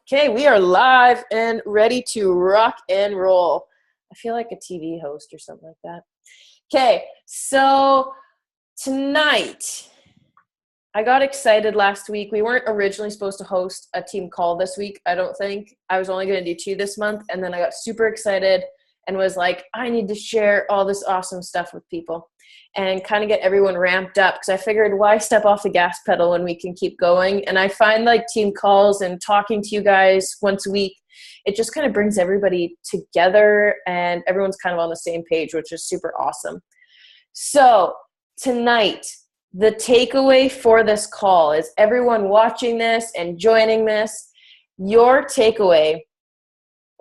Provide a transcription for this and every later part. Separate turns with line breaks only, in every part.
Okay, we are live and ready to rock and roll. I feel like a TV host or something like that. Okay, so tonight, I got excited last week. We weren't originally supposed to host a team call this week, I don't think. I was only going to do 2 this month, and then I got super excited and was like, I need to share all this awesome stuff with people and kind of get everyone ramped up, because I figured, why step off the gas pedal when we can keep going? And I find like team calls and talking to you guys once a week, it just kind of brings everybody together and everyone's kind of on the same page, which is super awesome. So tonight, the takeaway for this call is everyone watching this and joining this, your takeaway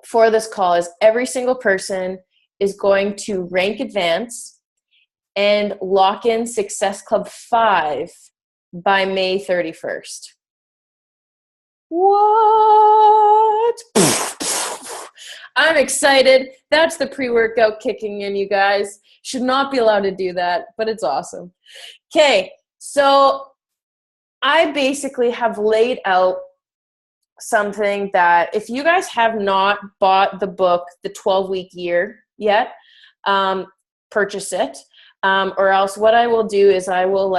for this call is every single person is going to rank advance and lock in Success Club 5 by May 31st. What? I'm excited. That's the pre-workout kicking in, you guys. Should not be allowed to do that, but it's awesome. Okay, so I basically have laid out something that if you guys have not bought the book, The 12-Week Year, yet, purchase it. Or else what I will do is I will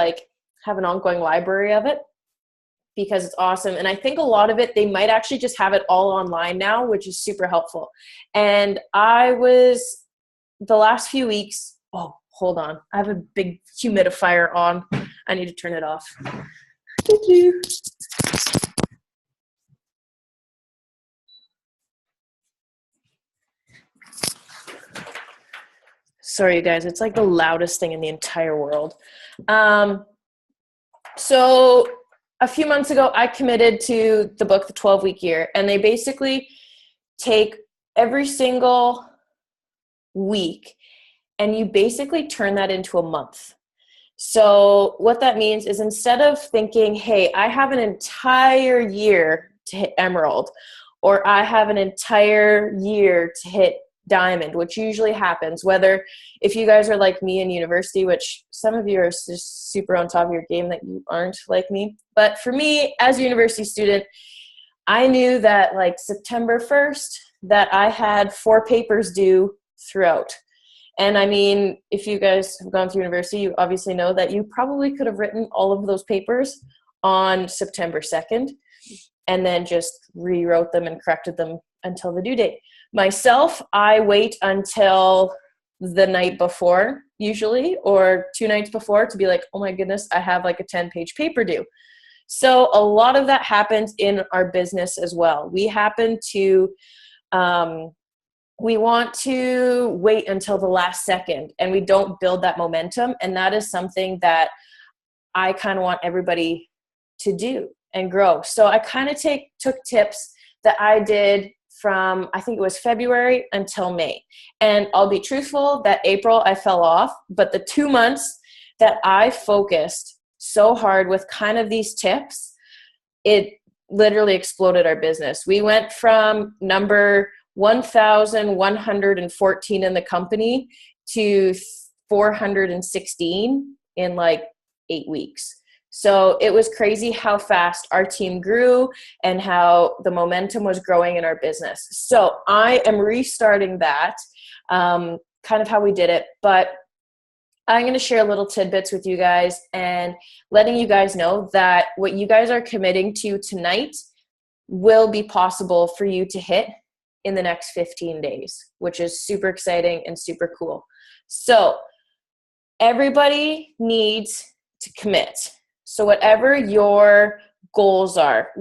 have an ongoing library of it because it's awesome. And I think a lot of it, they might actually just have it all online now, which is super helpful. And the last few weeks, oh, hold on. I have a big humidifier on. I need to turn it off. Sorry, you guys. It's like the loudest thing in the entire world. So a few months ago, I committed to the book, The 12-Week Year, and they basically take every single week and you basically turn that into a month. So what that means is instead of thinking, hey, I have an entire year to hit Emerald, or I have an entire year to hit Diamond, which usually happens, whether if you guys are like me in university, which some of you are just super on top of your game that you aren't like me. But for me, as a university student, I knew that September 1st that I had 4 papers due throughout. And I mean, if you guys have gone through university, you obviously know that you probably could have written all of those papers on September 2nd and then just rewrote them and corrected them until the due date. Myself, I wait until the night before, usually, or 2 nights before to be like, oh my goodness, I have a 10-page paper due. So a lot of that happens in our business as well. We want to wait until the last second and we don't build that momentum. And that is something that I kind of want everybody to do and grow. So I kind of took tips that I did from, I think it was February until May. And I'll be truthful that April I fell off, but the 2 months that I focused so hard with kind of these tips, it literally exploded our business. We went from number 1,114 in the company to 416 in 8 weeks. So it was crazy how fast our team grew and how the momentum was growing in our business. So I am restarting that, kind of how we did it, but I'm going to share little tidbits with you guys and letting you guys know that what you guys are committing to tonight will be possible for you to hit in the next 15 days, which is super exciting and super cool. So everybody needs to commit. So whatever your goals are,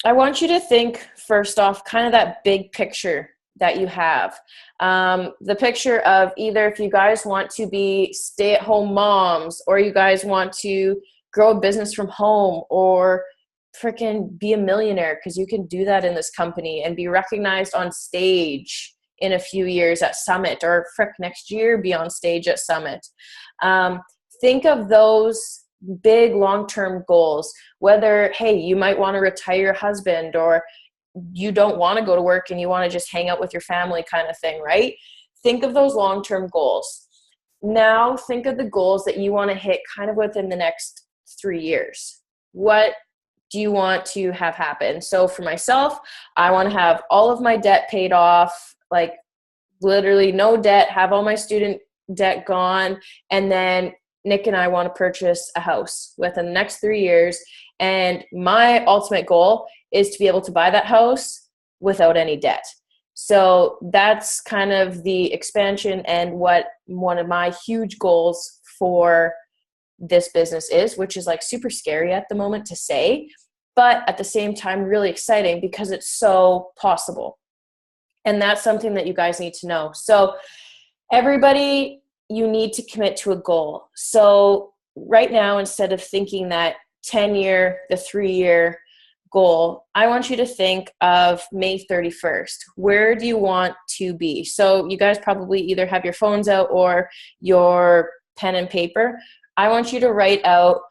I want you to think first off, kind of that big picture that you have. The picture of either if you guys want to be stay-at-home moms, or you guys want to grow a business from home, or freaking be a millionaire, because you can do that in this company and be recognized on stage in a few years at Summit, or next year be on stage at Summit. Think of those big long-term goals, whether, hey, you might want to retire your husband, or you don't want to go to work and you want to just hang out with your family kind of thing, right? Think of those long-term goals. Now think of the goals that you want to hit kind of within the next 3 years. What do you want to have happen? So for myself, I want to have all of my debt paid off, like literally no debt, have all my student debt gone. And then Nick and I want to purchase a house within the next 3 years. And my ultimate goal is to be able to buy that house without any debt. So that's kind of the expansion and what one of my huge goals for this business is, which is like super scary at the moment to say, but at the same time really exciting because it's so possible. And that's something that you guys need to know. So everybody, you need to commit to a goal. So right now, instead of thinking that 10-year, the 3-year goal, I want you to think of May 31st. Where do you want to be? So you guys probably either have your phones out or your pen and paper. I want you to write out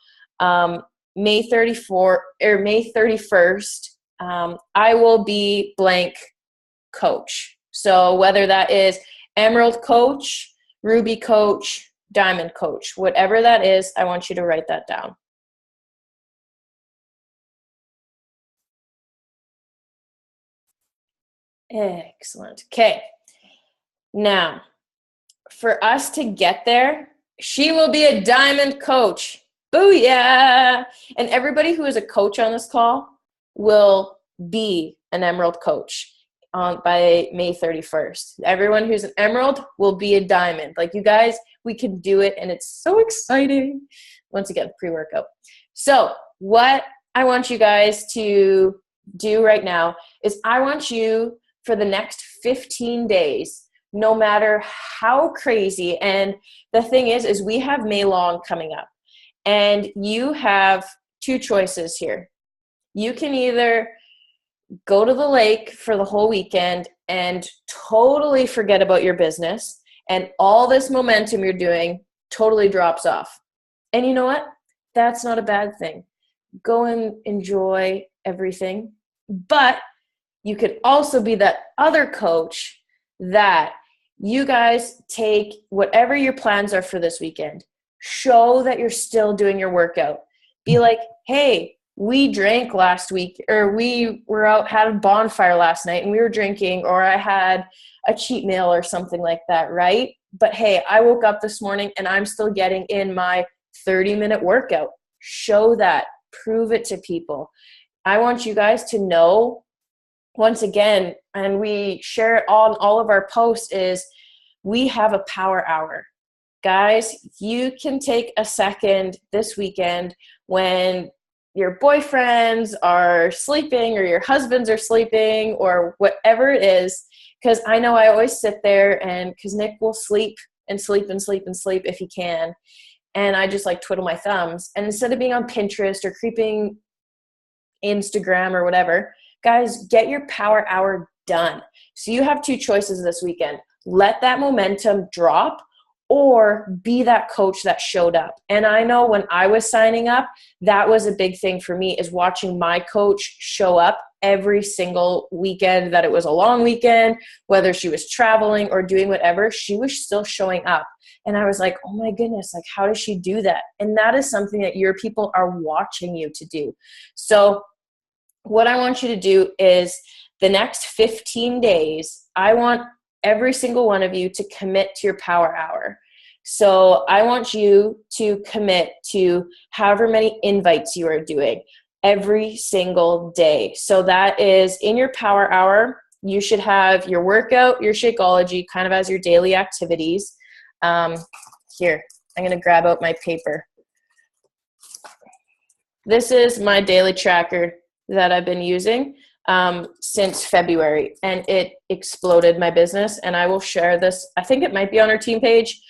May 34 or May 31st. I will be blank coach. So whether that is Emerald coach, Ruby coach, Diamond coach, whatever that is, I want you to write that down. Excellent. Okay. Now, for us to get there, she will be a Diamond coach. Booyah! And everybody who is a coach on this call will be an Emerald coach by May 31st. Everyone who's an Emerald will be a Diamond. Like, you guys, we can do it, and it's so exciting. Once again, pre-workout. So what I want you guys to do right now is I want you for the next 15 days, no matter how crazy. And the thing is we have May Long coming up, and you have two choices here. You can either go to the lake for the whole weekend and totally forget about your business, and all this momentum you're doing totally drops off. And you know what? That's not a bad thing. Go and enjoy everything. But you could also be that other coach that you guys take whatever your plans are for this weekend. Show that you're still doing your workout. Be like, hey, we drank last week, or we were out, had a bonfire last night and we were drinking, or I had a cheat meal or something like that, right? But hey, I woke up this morning and I'm still getting in my 30-minute workout. Show that. Prove it to people. I want you guys to know, once again, and we share it on all of our posts, is we have a power hour. Guys, you can take a second this weekend when your boyfriends are sleeping or your husbands are sleeping or whatever it is, because I know I always sit there, and because Nick will sleep and sleep and sleep and sleep if he can, and I just like twiddle my thumbs. And instead of being on Pinterest or creeping Instagram or whatever, guys, get your power hour done. So you have two choices this weekend. Let that momentum drop, or be that coach that showed up. And I know when I was signing up, that was a big thing for me, is watching my coach show up every single weekend that it was a long weekend, whether she was traveling or doing whatever, she was still showing up. And I was like, oh my goodness, like, how does she do that? And that is something that your people are watching you to do. So what I want you to do is the next 15 days, I want every single one of you to commit to your power hour. So I want you to commit to however many invites you are doing every single day. So that is in your power hour. You should have your workout, your Shakeology kind of as your daily activities. Here, I'm going to grab out my paper. This is my daily tracker that I've been using since February, and it exploded my business. And I will share this. I think it might be on our team page.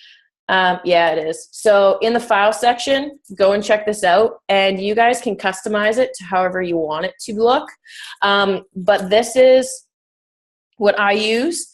Yeah, it is. So in the file section, go and check this out, and you guys can customize it to however you want it to look. But this is what I use.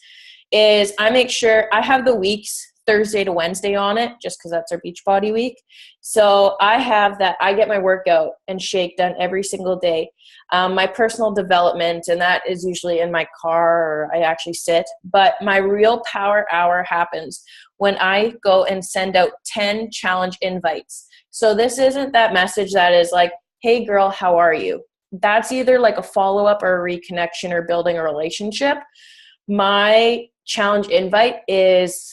Is I make sure I have the weeks Thursday to Wednesday on it, just because that's our Beachbody week. So I have that. I get my workout and shake done every single day. My personal development, and that is usually in my car, or I actually sit. But my real power hour happens when I go and send out 10 challenge invites. So this isn't that message that is like, hey girl, how are you? that's either like a follow-up or a reconnection or building a relationship. My challenge invite is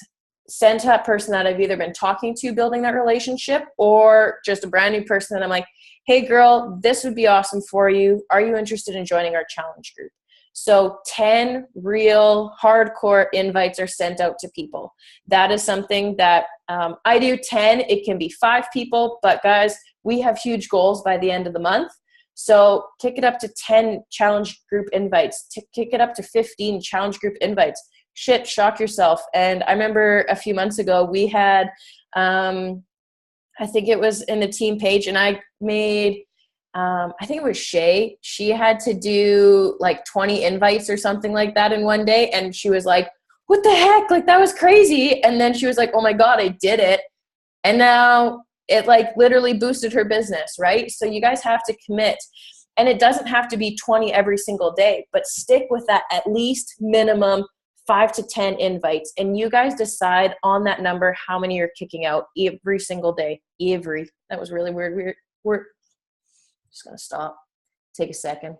sent to that person that I've either been talking to, building that relationship, or just a brand new person that I'm like, hey girl, this would be awesome for you. Are you interested in joining our challenge group? So 10 real hardcore invites are sent out to people. That is something that I do 10. It can be 5 people, but guys, we have huge goals by the end of the month. So kick it up to 10 challenge group invites, kick it up to 15 challenge group invites. Shit, shock yourself. And I remember a few months ago, we had, I think it was in the team page, and I made, I think it was Shay. She had to do like 20 invites or something like that in one day. And she was like, what the heck? Like, that was crazy. And then she was like, oh my God, I did it. And now it like literally boosted her business, right? So you guys have to commit. And it doesn't have to be 20 every single day, but stick with that at least minimum 5 to 10 invites. And you guys decide on that number how many you're kicking out every single day. That was really weird. We're just going to stop. Take a second.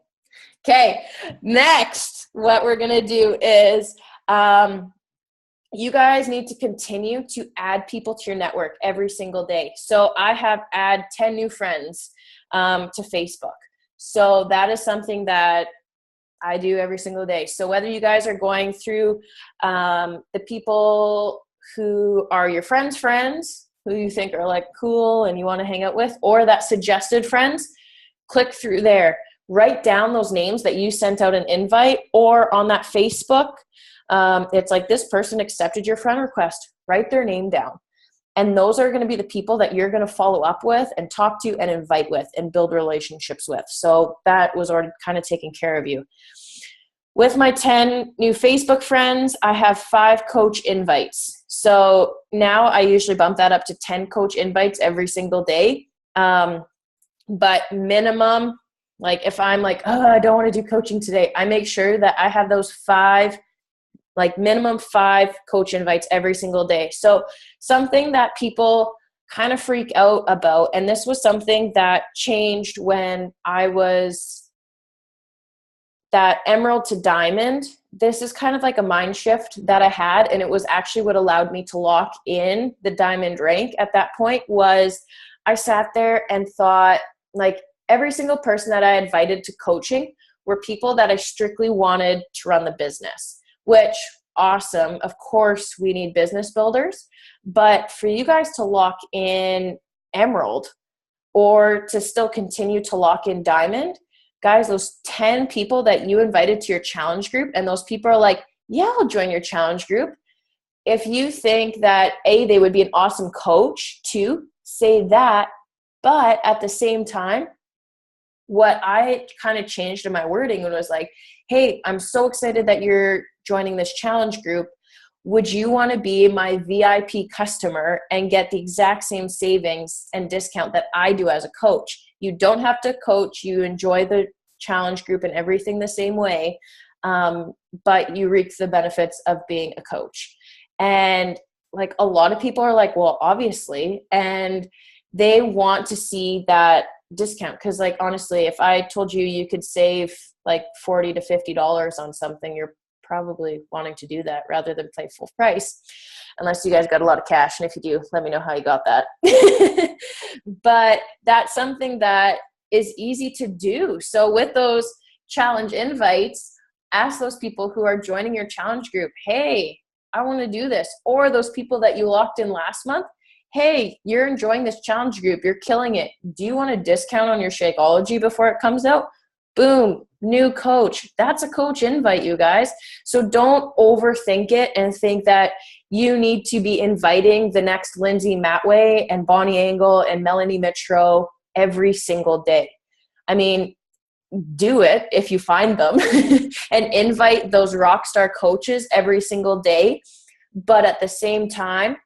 Okay, next, what we're going to do is you guys need to continue to add people to your network every single day. So I have add 10 new friends to Facebook. So that is something that I do every single day. So whether you guys are going through the people who are your friends' friends, who you think are like cool and you want to hang out with, or that suggested friends, click through there. Write down those names that you sent out an invite, or on that Facebook, it's like, this person accepted your friend request. Write their name down. And those are going to be the people that you're going to follow up with and talk to and invite with and build relationships with. So that was already kind of taking care of you. With my 10 new Facebook friends, I have 5 coach invites. So now I usually bump that up to 10 coach invites every single day. But minimum, like if I'm like, oh, I don't want to do coaching today, I make sure that I have those 5, like minimum 5 coach invites every single day. So something that people kind of freak out about, and this was something that changed when I was that emerald to diamond. This is kind of like a mind shift that I had, and it was actually what allowed me to lock in the diamond rank at that point. Was I sat there and thought, like, every single person that I invited to coaching were people that I strictly wanted to run the business, which awesome. Of course, we need business builders, but for you guys to lock in emerald or to still continue to lock in diamond, guys, those 10 people that you invited to your challenge group, and those people are like, yeah, I'll join your challenge group. If you think that A, they would be an awesome coach, 2, say that. But at the same time, what I kind of changed in my wording was like, hey, I'm so excited that you're joining this challenge group. Would you want to be my VIP customer and get the exact same savings and discount that I do as a coach? You don't have to coach. You enjoy the challenge group and everything the same way, but you reap the benefits of being a coach. And like a lot of people are like, well, obviously, and they want to see that discount. Because like, honestly, if I told you you could save like $40 to $50 on something, you're probably wanting to do that rather than pay full price, unless you guys got a lot of cash. And if you do, let me know how you got that. But that's something that is easy to do. So with those challenge invites, ask those people who are joining your challenge group, hey, I want to do this. Or those people that you locked in last month, hey, you're enjoying this challenge group, you're killing it. Do you want a discount on your Shakeology before it comes out? Boom, new coach. That's a coach invite, you guys. So don't overthink it and think that you need to be inviting the next Lindsay Matway and Bonnie Engel and Melanie Mitro every single day. I mean, do it if you find them and invite those rock star coaches every single day. But at the same time,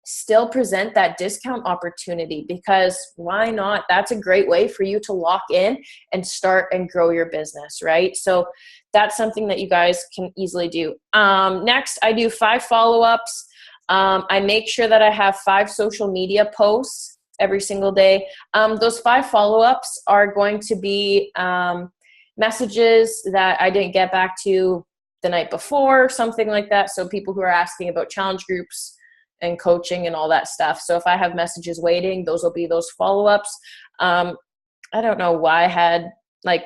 still present that discount opportunity, because why not? That's a great way for you to lock in and start and grow your business, right? So that's something that you guys can easily do. Next, I do 5 follow-ups. I make sure that I have 5 social media posts every single day. Those 5 follow-ups are going to be messages that I didn't get back to the night before, something like that. So people who are asking about challenge groups and coaching and all that stuff. So if I have messages waiting, those will be those follow-ups. I don't know why I had like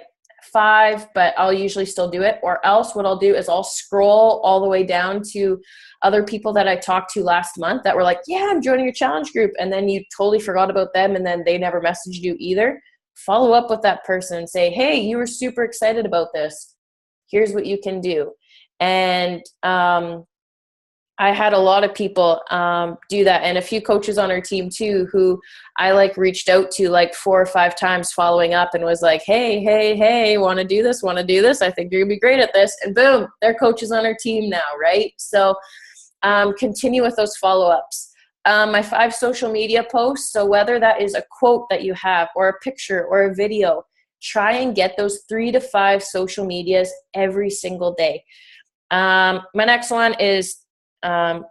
5, but I'll usually still do it. Or else what I'll do is I'll scroll all the way down to other people that I talked to last month that were like, yeah, I'm joining your challenge group. And then you totally forgot about them and then they never messaged you either. Follow up with that person and say, hey, you were super excited about this. Here's what you can do. And I had a lot of people do that, and a few coaches on our team too who I like reached out to like 4 or 5 times following up and was like, hey, want to do this? I think you're gonna be great at this. And boom, they're coaches on our team now, right? So continue with those follow-ups. My 5 social media posts, so whether that is a quote that you have or a picture or a video, try and get those 3 to 5 social medias every single day. My next one is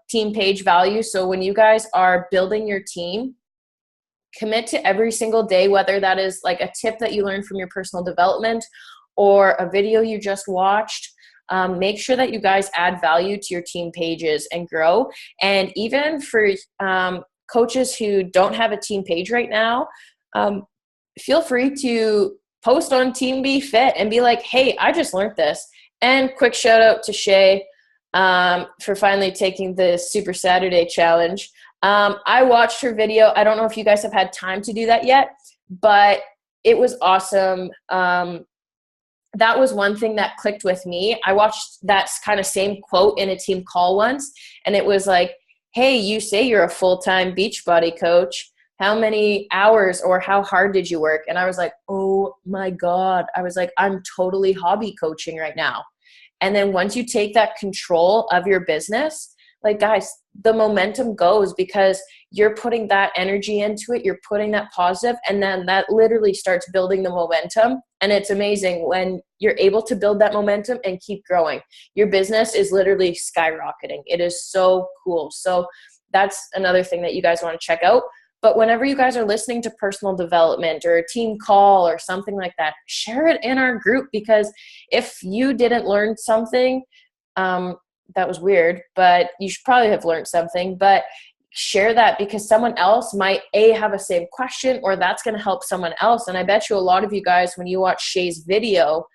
team page value. So when you guys are building your team, commit to every single day, whether that is like a tip that you learned from your personal development or a video you just watched. Make sure that you guys add value to your team pages and grow. And even for coaches who don't have a team page right now, feel free to post on Team Be Fit and be like, hey, I just learned this. And quick shout out to Shay for finally taking the Super Saturday challenge. I watched her video. I don't know if you guys have had time to do that yet, but it was awesome. That was one thing that clicked with me. I watched that kind of same quote in a team call once, and it was like, hey, you say you're a full-time Beachbody coach. How many hours or how hard did you work? And I was like, oh my God. I was like, I'm totally hobby coaching right now. And then once you take that control of your business, like guys, the momentum goes because you're putting that energy into it. You're putting that positive, and then that literally starts building the momentum. And it's amazing when you're able to build that momentum and keep growing. Your business is literally skyrocketing. It is so cool. So that's another thing that you guys want to check out. But whenever you guys are listening to personal development or a team call or something like that, share it in our group, because if you didn't learn something, that was weird, but you should probably have learned something, but share that because someone else might have a same question, or that's going to help someone else. And I bet you a lot of you guys, when you watch Shay's video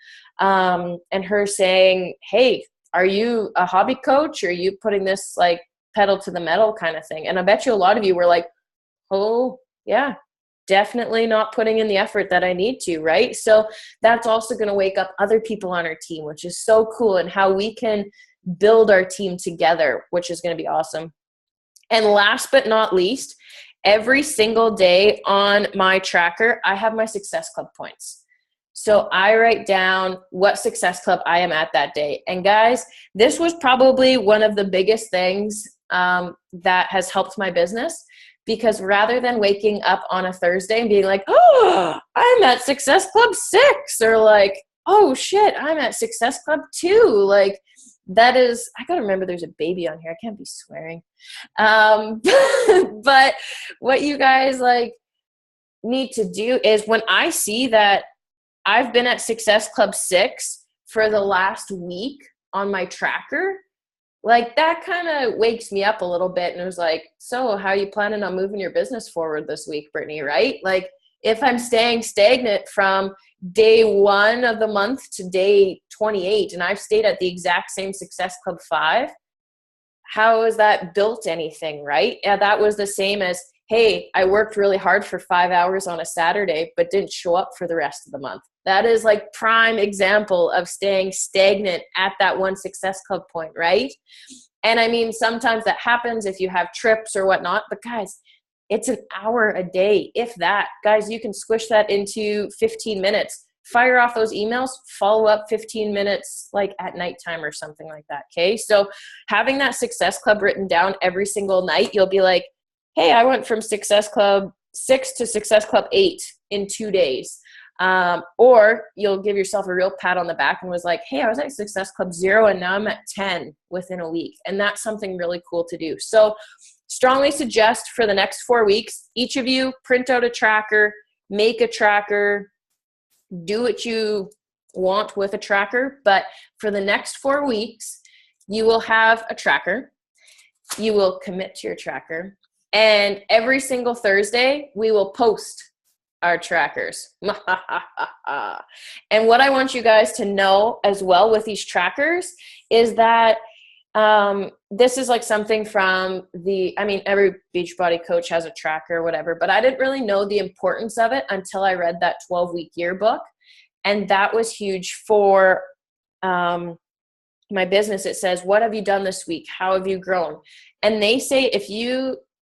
and her saying, hey, are you a hobby coach? Or are you putting this like pedal to the metal kind of thing? And I bet you a lot of you were like, oh yeah, definitely not putting in the effort that I need to, right? So that's also going to wake up other people on our team, which is so cool, and how we can build our team together, which is going to be awesome. And last but not least, every single day on my tracker, I have my Success Club points. So I write down what Success Club I am at that day. And guys, this was probably one of the biggest things that has helped my business. Because rather than waking up on a Thursday and being like, oh, I'm at Success Club 6, or like, oh shit, I'm at Success Club 2. Like that is, I gotta remember there's a baby on here. I can't be swearing. But what you guys like need to do is, when I see that I've been at Success Club 6 for the last week on my tracker, like that kind of wakes me up a little bit, and it was like, so how are you planning on moving your business forward this week, Brittany, right? Like if I'm staying stagnant from day 1 of the month to day 28, and I've stayed at the exact same Success Club 5, how has that built anything, right? Yeah, that was the same as, hey, I worked really hard for 5 hours on a Saturday, but didn't show up for the rest of the month. That is like prime example of staying stagnant at that one Success Club point, right? And I mean, sometimes that happens if you have trips or whatnot, but guys, it's an hour a day, if that. Guys, you can squish that into 15 minutes. Fire off those emails, follow up 15 minutes like at nighttime or something like that, okay? So having that Success Club written down every single night, you'll be like, hey, I went from Success Club 6 to Success Club 8 in 2 days. Or you'll give yourself a real pat on the back and was like, hey, I was at Success Club 0 and now I'm at 10 within a week. And that's something really cool to do. So strongly suggest for the next 4 weeks, each of you print out a tracker, make a tracker, do what you want with a tracker. But for the next 4 weeks, you will have a tracker. You will commit to your tracker. And every single Thursday, we will post our trackers. And what I want you guys to know as well with these trackers is that this is like something from every Beachbody coach has a tracker or whatever, but I didn't really know the importance of it until I read that 12-week yearbook. And that was huge for my business. It says, what have you done this week? How have you grown? And they say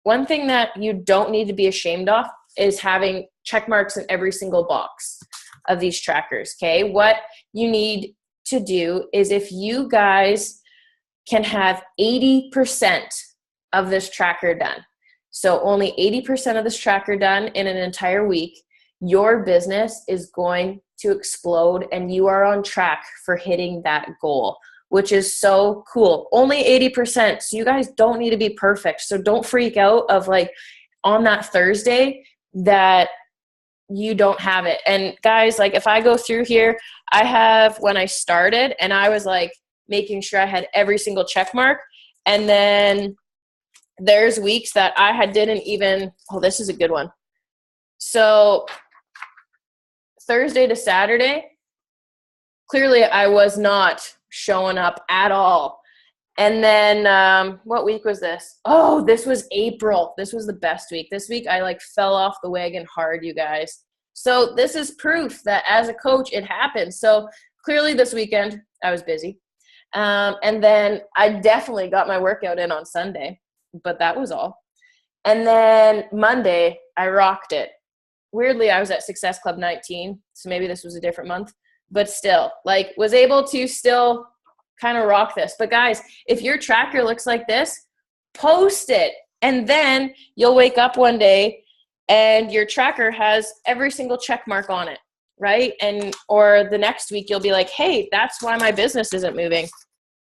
one thing that you don't need to be ashamed of is having check marks in every single box of these trackers, okay? What you need to do is if you guys can have 80% of this tracker done, so only 80% of this tracker done in an entire week, your business is going to explode and you are on track for hitting that goal, which is so cool. Only 80%, so you guys don't need to be perfect. So don't freak out of like on that Thursday that you don't have it. And guys, like if I go through here, I have when I started and I was like making sure I had every single check mark. And then there's weeks that I didn't even, this is a good one. So Thursday to Saturday, clearly I was not showing up at all. And then what week was this? Oh, this was April. This was the best week. This week I like fell off the wagon hard, you guys. So this is proof that as a coach, it happens. So clearly this weekend I was busy. And then I definitely got my workout in on Sunday, but that was all. And then Monday I rocked it. Weirdly, I was at Success Club 19. So maybe this was a different month, but still like was able to still kind of rock this. But guys, if your tracker looks like this, post it. And then you'll wake up one day and your tracker has every single check mark on it, right? Or the next week you'll be like, hey, that's why my business isn't moving.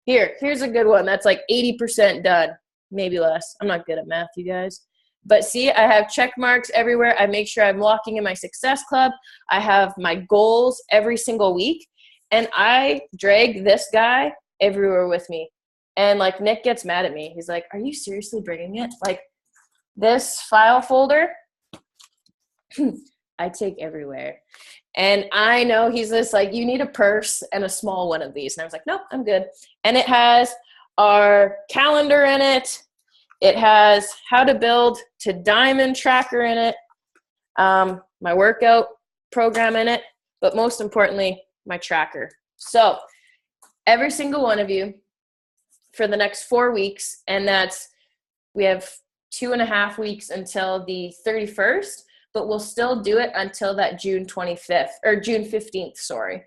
Here's a good one. That's like 80% done, maybe less. I'm not good at math, you guys. But see, I have check marks everywhere. I make sure I'm locking in my Success Club. I have my goals every single week. And I drag this guy everywhere with me. And like Nick gets mad at me. He's like, are you seriously bringing it? Like this file folder, I take everywhere. And I know he's this like, you need a purse and a small one of these. And I was like, nope, I'm good. And it has our calendar in it. It has how to build to diamond tracker in it. My workout program in it. But most importantly, my tracker. So every single one of you for the next 4 weeks, and we have 2.5 weeks until the 31st, but we'll still do it until that June 15th, sorry.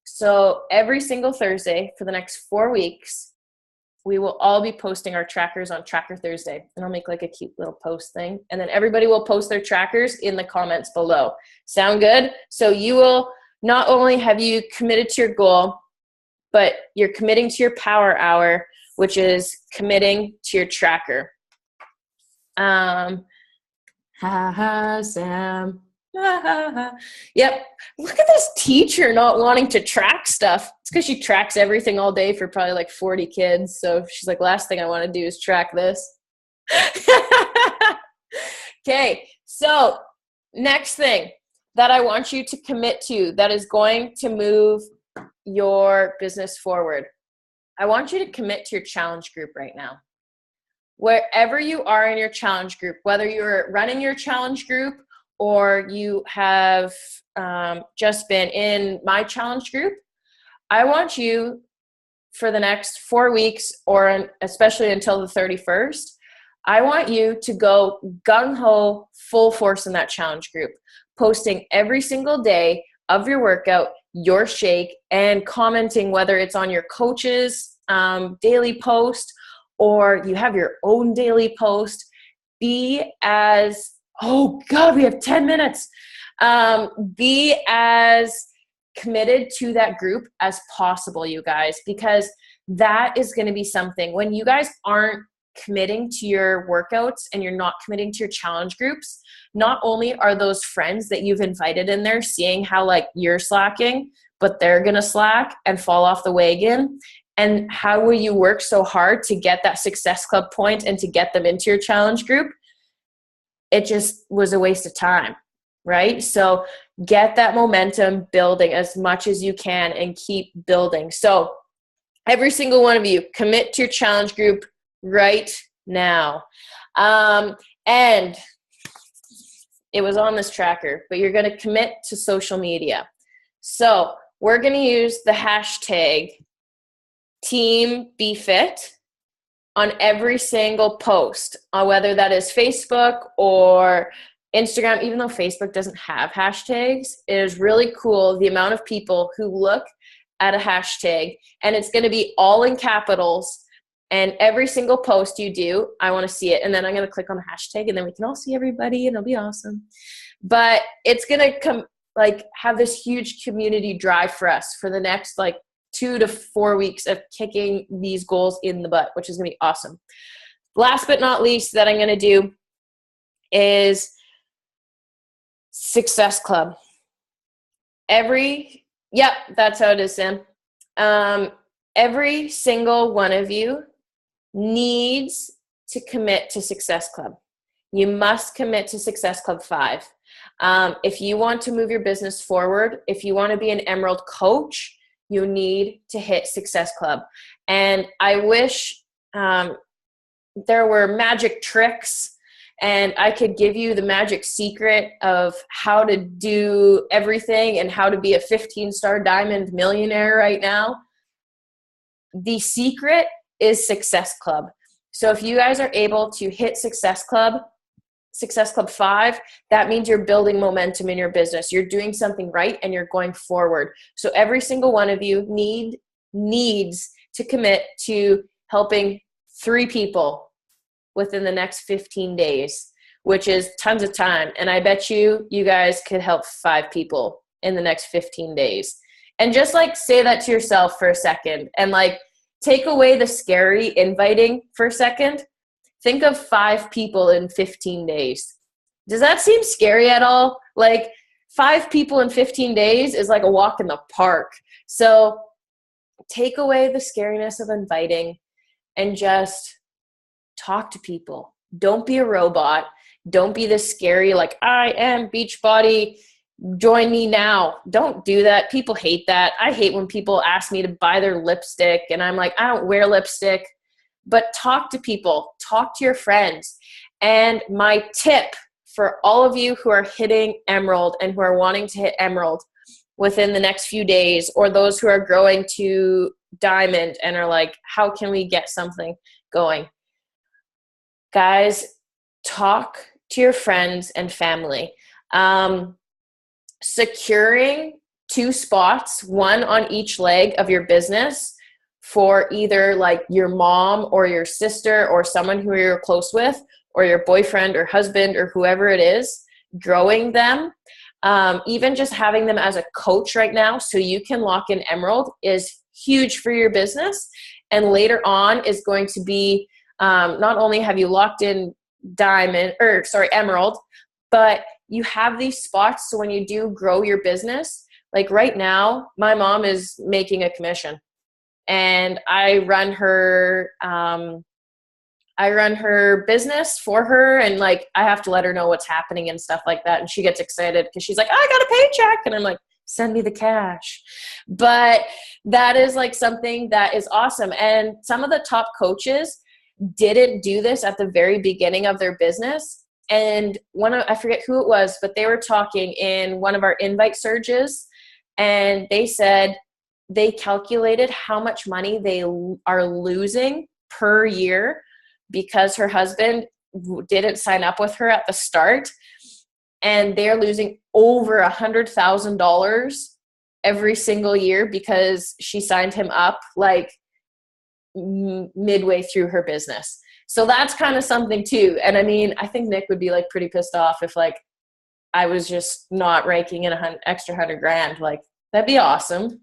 So every single Thursday for the next 4 weeks, we will all be posting our trackers on Tracker Thursday. And I'll make like a cute little post thing. And then everybody will post their trackers in the comments below. Sound good? So you will not only have you committed to your goal, but you're committing to your power hour, which is committing to your tracker. Sam. Yep. Look at this teacher not wanting to track stuff. It's because she tracks everything all day for probably like 40 kids. So she's like, last thing I want to do is track this. Okay. So next thing that I want you to commit to that is going to move your business forward. I want you to commit to your challenge group right now. Wherever you are in your challenge group, whether you're running your challenge group or you have just been in my challenge group, I want you for the next 4 weeks or especially until the 31st, I want you to go gung-ho full force in that challenge group, posting every single day of your workout, your shake, and commenting whether it's on your coach's daily post or you have your own daily post. Be as, oh God, we have 10 minutes. Be as committed to that group as possible, you guys, because that is going to be something when you guys aren't committing to your workouts and you're not committing to your challenge groups, not only are those friends that you've invited in there seeing how like you're slacking, but they're going to slack and fall off the wagon. And how will you work so hard to get that Success Club point and to get them into your challenge group? It just was a waste of time, right? So get that momentum building as much as you can and keep building. So every single one of you, commit to your challenge group right now. And it was on this tracker, but you're going to commit to social media. So we're going to use the hashtag Team Be Fit on every single post, whether that is Facebook or Instagram. Even though Facebook doesn't have hashtags, it is really cool the amount of people who look at a hashtag, and it's going to be all in capitals, and every single post you do, I want to see it. And then I'm going to click on the hashtag, and then we can all see everybody, and it'll be awesome. But it's going to come have this huge community drive for us for the next 2 to 4 weeks of kicking these goals in the butt, which is going to be awesome. Last but not least that I'm going to do is Success Club. That's how it is, Sam. Every single one of you needs to commit to Success Club. You must commit to Success Club 5. If you want to move your business forward, if you want to be an Emerald coach, you need to hit Success Club. And I wish there were magic tricks and I could give you the magic secret of how to do everything and how to be a 15-star diamond millionaire right now. The secret is Success Club. So if you guys are able to hit Success Club 5, that means you're building momentum in your business. You're doing something right and you're going forward. So every single one of you needs to commit to helping 3 people within the next 15 days, which is tons of time. And I bet you guys could help 5 people in the next 15 days. And just say that to yourself for a second and take away the scary inviting for a second. Think of 5 people in 15 days. Does that seem scary at all? 5 people in 15 days is like a walk in the park. So take away the scariness of inviting and just talk to people. Don't be a robot. Don't be this scary, I am Beachbody, join me now. Don't do that. People hate that. I hate when people ask me to buy their lipstick and I'm like, I don't wear lipstick. But talk to people, talk to your friends. And my tip for all of you who are hitting Emerald and who are wanting to hit Emerald within the next few days, or those who are growing to Diamond and are like, how can we get something going? Guys, talk to your friends and family. Securing 2 spots, 1 on each leg of your business, for either your mom or your sister or someone who you're close with, or your boyfriend or husband or whoever it is, growing them. Even just having them as a coach right now so you can lock in Emerald is huge for your business. And later on is going to be not only have you locked in Emerald, but you have these spots so when you do grow your business, right now, my mom is making a commission. And I run her business for her, and I have to let her know what's happening and stuff like that. And she gets excited because she's like, I got a paycheck. And I'm like, send me the cash. But that is something that is awesome. And some of the top coaches didn't do this at the very beginning of their business. And I forget who it was, but they were talking in one of our invite surges, and they said, they calculated how much money they are losing per year because her husband didn't sign up with her at the start. And they're losing over $100,000 every single year because she signed him up midway through her business. So that's kind of something too. And I mean, I think Nick would be pretty pissed off if I was just not raking in an extra $100,000. That'd be awesome.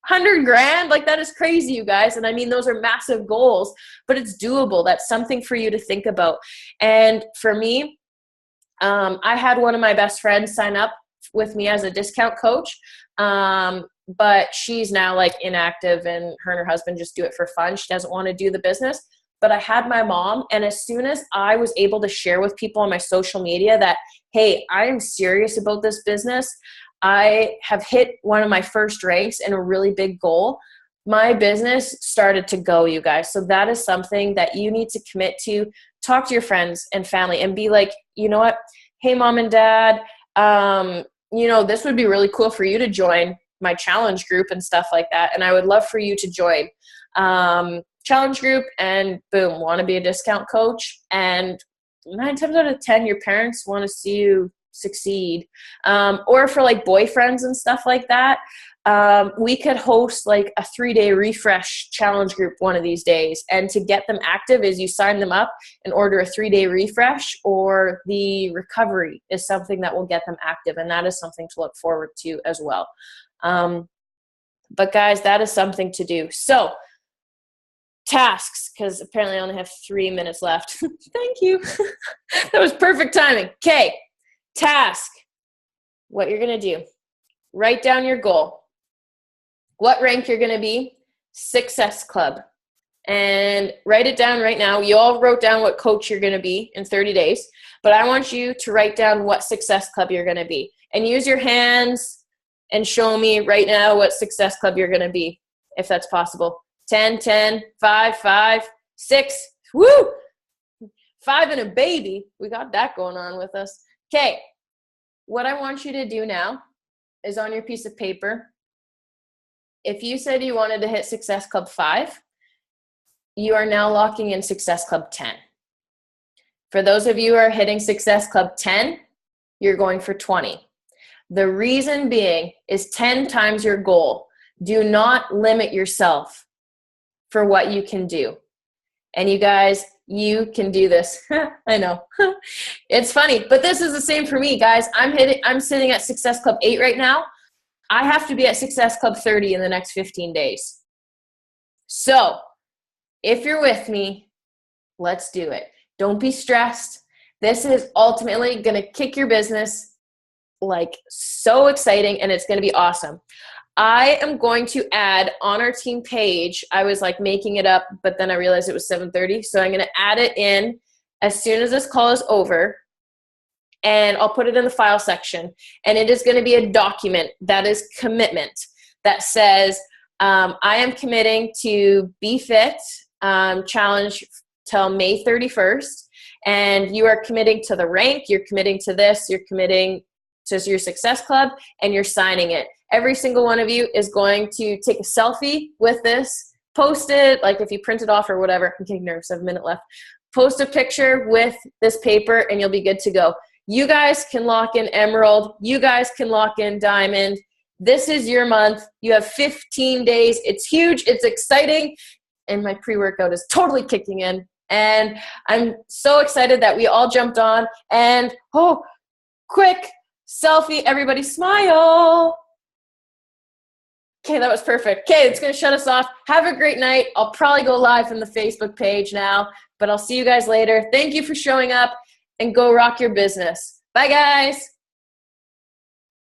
100 grand, like that is crazy, you guys. And I mean, those are massive goals, but it's doable. That's something for you to think about. And for me, I had one of my best friends sign up with me as a discount coach. But she's now like inactive, and her husband just do it for fun. She doesn't want to do the business. But I had my mom, and as soon as I was able to share with people on my social media that, hey, I am serious about this business, I have hit one of my first ranks and a really big goal, my business started to go, you guys. So that is something that you need to commit to. Talk to your friends and family and be like, you know what? Hey, mom and dad, this would be really cool for you to join my challenge group and stuff like that. And I would love for you to join challenge group, and boom, want to be a discount coach. And 9 times out of 10, your parents want to see you succeed. Or for like boyfriends and stuff like that, we could host like a 3-day refresh challenge group one of these days. And to get them active is you sign them up and order a 3-day refresh, or the recovery is something that will get them active. And that is something to look forward to as well. But guys, that is something to do. So tasks, because apparently I only have 3 minutes left. Thank you. That was perfect timing. Okay. Task. What you're going to do. Write down your goal. What rank you're going to be. Success Club. And write it down right now. You all wrote down what coach you're going to be in 30 days. But I want you to write down what Success Club you're going to be. And use your hands and show me right now what Success Club you're going to be, if that's possible. 10, 10, 5, 5, 6. Woo! 5 and a baby. We got that going on with us. Okay. What I want you to do now is on your piece of paper. If you said you wanted to hit Success Club 5, you are now locking in Success Club 10. For those of you who are hitting Success Club 10, you're going for 20. The reason being is 10 times your goal. Do not limit yourself for what you can do. And you guys, you can do this. I know. It's funny, but this is the same for me, guys. I'm sitting at Success Club 8 right now. I have to be at Success Club 30 in the next 15 days. So if you're with me, let's do it. Don't be stressed. This is ultimately going to kick your business like so exciting, and it's going to be awesome. I am going to add on our team page, I was like making it up, but then I realized it was 7:30. So I'm going to add it in as soon as this call is over, and I'll put it in the file section. And it is going to be a document that is commitment that says, I am committing to Be Fit challenge till May 31st. And you are committing to the rank, you're committing to this, you're committing to your Success Club, and you're signing it. Every single one of you is going to take a selfie with this, post it, like if you print it off or whatever. I'm getting nervous, I have a minute left. Post a picture with this paper and you'll be good to go. You guys can lock in Emerald. You guys can lock in Diamond. This is your month. You have 15 days. It's huge. It's exciting. And my pre-workout is totally kicking in. And I'm so excited that we all jumped on. And, oh, quick selfie. Everybody smile. Okay, that was perfect. Okay, it's going to shut us off. Have a great night. I'll probably go live from the Facebook page now, but I'll see you guys later. Thank you for showing up, and go rock your business. Bye, guys.